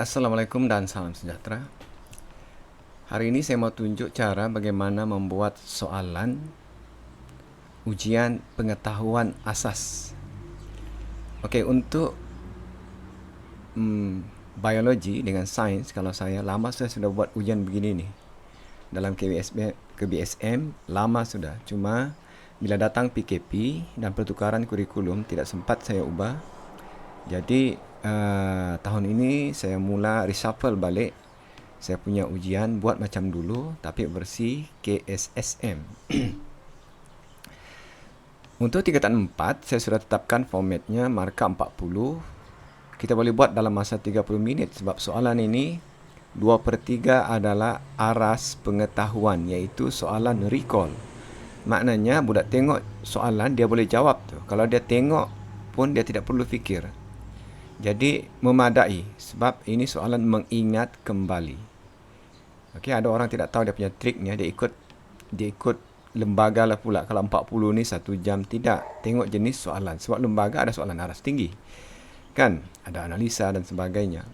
Assalamualaikum dan salam sejahtera. Hari ini saya mau tunjuk cara bagaimana membuat soalan ujian pengetahuan asas. Okey, untuk biologi dengan sains, kalau saya lama saya sudah buat ujian begini nih. Dalam KBSM lama sudah. Cuma bila datang PKP dan pertukaran kurikulum tidak sempat saya ubah. Jadi tahun ini saya mula reshuffle balik. Saya punya ujian buat macam dulu tapi versi KSSM. Untuk tingkatan 4, saya sudah tetapkan formatnya markah 40. Kita boleh buat dalam masa 30 minit sebab soalan ini 2/3 adalah aras pengetahuan, iaitu soalan recall. Maknanya budak tengok soalan dia boleh jawab tu. Kalau dia tengok pun dia tidak perlu fikir. Jadi memadai sebab ini soalan mengingat kembali. Okey, ada orang tidak tahu dia punya triknya, dia ikut lembaga lah pula. Kalau 40 ni 1 jam, tidak. Tengok jenis soalan. Sebab lembaga ada soalan aras tinggi. Kan? Ada analisa dan sebagainya.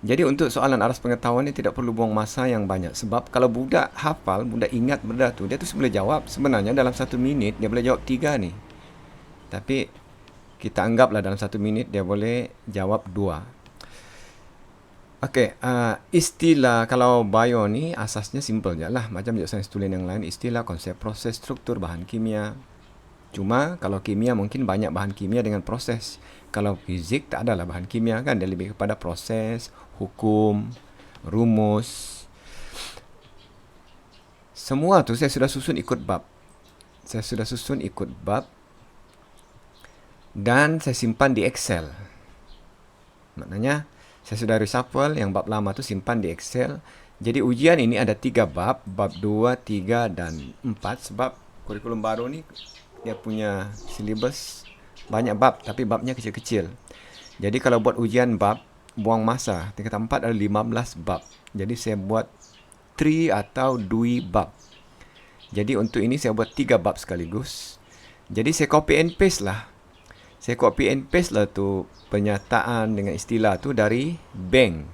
Jadi untuk soalan aras pengetahuan ni tidak perlu buang masa yang banyak. Sebab kalau budak hafal, budak ingat benda tu, dia tu boleh jawab. Sebenarnya dalam 1 minit dia boleh jawab 3 ni. Tapi kita anggaplah dalam 1 minit dia boleh jawab 2. Okey, istilah kalau bio ni asasnya simple je lah. Macam je sains tulen yang lain, istilah, konsep, proses, struktur, bahan kimia. Cuma kalau kimia mungkin banyak bahan kimia dengan proses. Kalau fizik tak adalah bahan kimia kan. Dia lebih kepada proses, hukum, rumus. Semua tu saya sudah susun ikut bab. Dan saya simpan di Excel. Maknanya saya sudah reshuffle yang bab lama tu simpan di Excel. Jadi ujian ini ada 3 bab, bab 2, 3 dan 4 sebab kurikulum baru ni dia punya silibus banyak bab tapi babnya kecil-kecil. Jadi kalau buat ujian bab buang masa. Tingkatan 4 ada 15 bab. Jadi saya buat 3 atau 2 bab. Jadi untuk ini saya buat 3 bab sekaligus. Jadi saya copy and paste lah. Saya copy and paste lah tu pernyataan dengan istilah tu dari bank.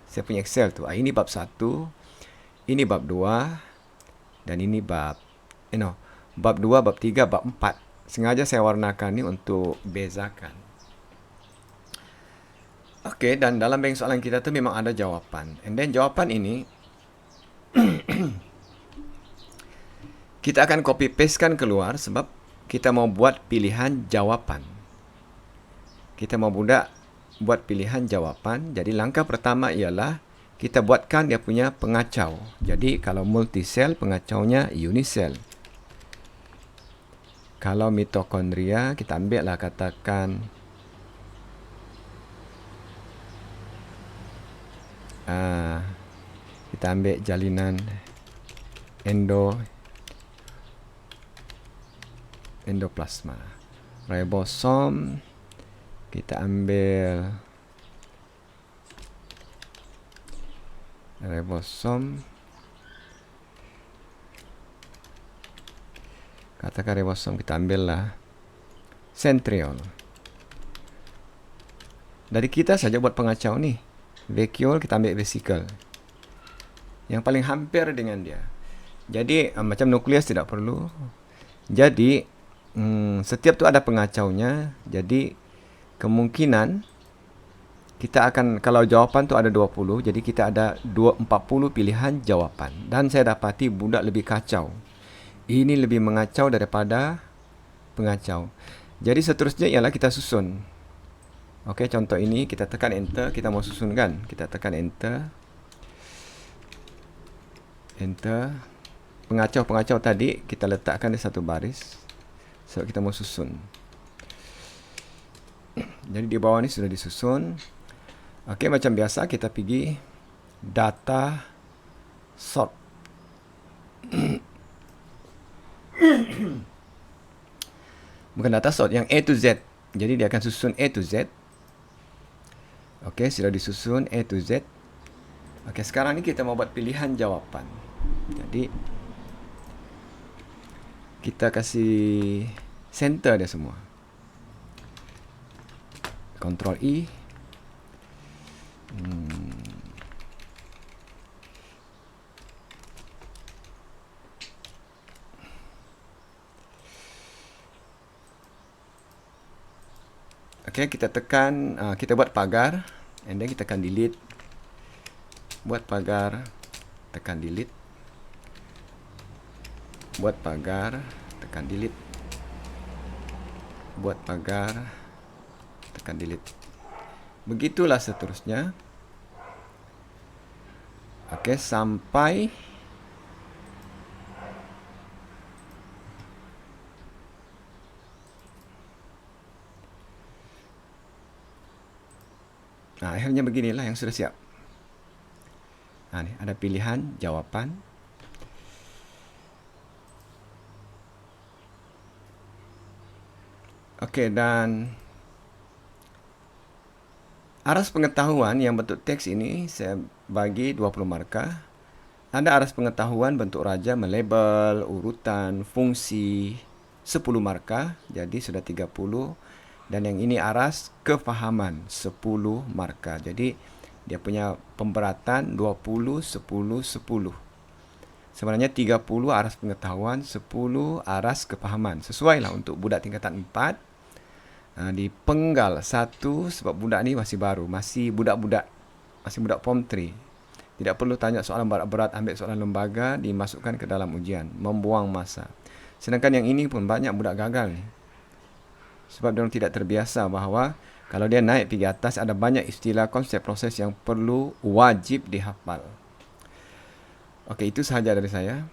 Saya punya Excel tu. Ini bab 1, ini bab 2 dan ini bab bab 2, bab 3, bab 4. Sengaja saya warnakan ni untuk bezakan. Okey, dan dalam bank soalan kita tu memang ada jawapan. And then jawapan ini kita akan copy pastekan keluar sebab kita mau buat pilihan jawapan. Kita mau buat pilihan jawapan. Jadi langkah pertama ialah kita buatkan dia punya pengacau. Jadi kalau multisel, pengacaunya unisel. Kalau mitokondria, kita ambil lah katakan kita ambil jalinan endoplasma. Ribosom kita ambil ribosom. Katakan ribosom kita ambil lah centriole. Dari kita saja buat pengacau ni. Vacuole kita ambil vesicle. Yang paling hampir dengan dia. Jadi macam nukleus tidak perlu. Jadi setiap tu ada pengacaunya. Jadi kemungkinan kita akan, kalau jawapan tu ada 20, jadi kita ada 40 pilihan jawapan. Dan saya dapati budak lebih kacau. Ini lebih mengacau daripada pengacau. Jadi seterusnya ialah kita susun. Okey, contoh ini kita tekan enter, kita mau susun kan. Kita tekan enter. Pengacau-pengacau tadi kita letakkan di satu baris. So kita mau susun. Jadi di bawah ni sudah disusun. Okey, macam biasa kita pergi data sort. Bukan data sort, yang A to Z. Jadi dia akan susun A to Z. Okey, sudah disusun A to Z. Okey, sekarang ni kita mau buat pilihan jawapan. Jadi kita kasih center dia semua. Ctrl E. Okey, kita tekan, kita buat pagar, and then kita tekan delete. Buat pagar, tekan delete. Buat pagar, tekan delete. Buat pagar, tekan delete. Begitulah seterusnya. Okey, sampai akhirnya beginilah yang sudah siap. Ni ada pilihan jawapan. Okey, dan aras pengetahuan yang bentuk teks ini saya bagi 20 markah. Ada aras pengetahuan bentuk raja, melabel, urutan, fungsi, 10 markah, jadi sudah 30. Dan yang ini aras kefahaman, 10 markah. Jadi dia punya pemberatan 20, 10, 10. Sebenarnya 30 aras pengetahuan, 10 aras kefahaman. Sesuailah untuk budak tingkatan 4. Dipenggal 1 sebab budak ni masih baru, masih budak-budak, masih budak form 3. Tidak perlu tanya soalan berat-berat, ambil soalan lembaga, dimasukkan ke dalam ujian, membuang masa. Sedangkan yang ini pun banyak budak gagal ni. Sebab dia tidak terbiasa bahawa kalau dia naik pergi atas, ada banyak istilah, konsep, proses yang perlu wajib dihafal. Okey, itu sahaja dari saya.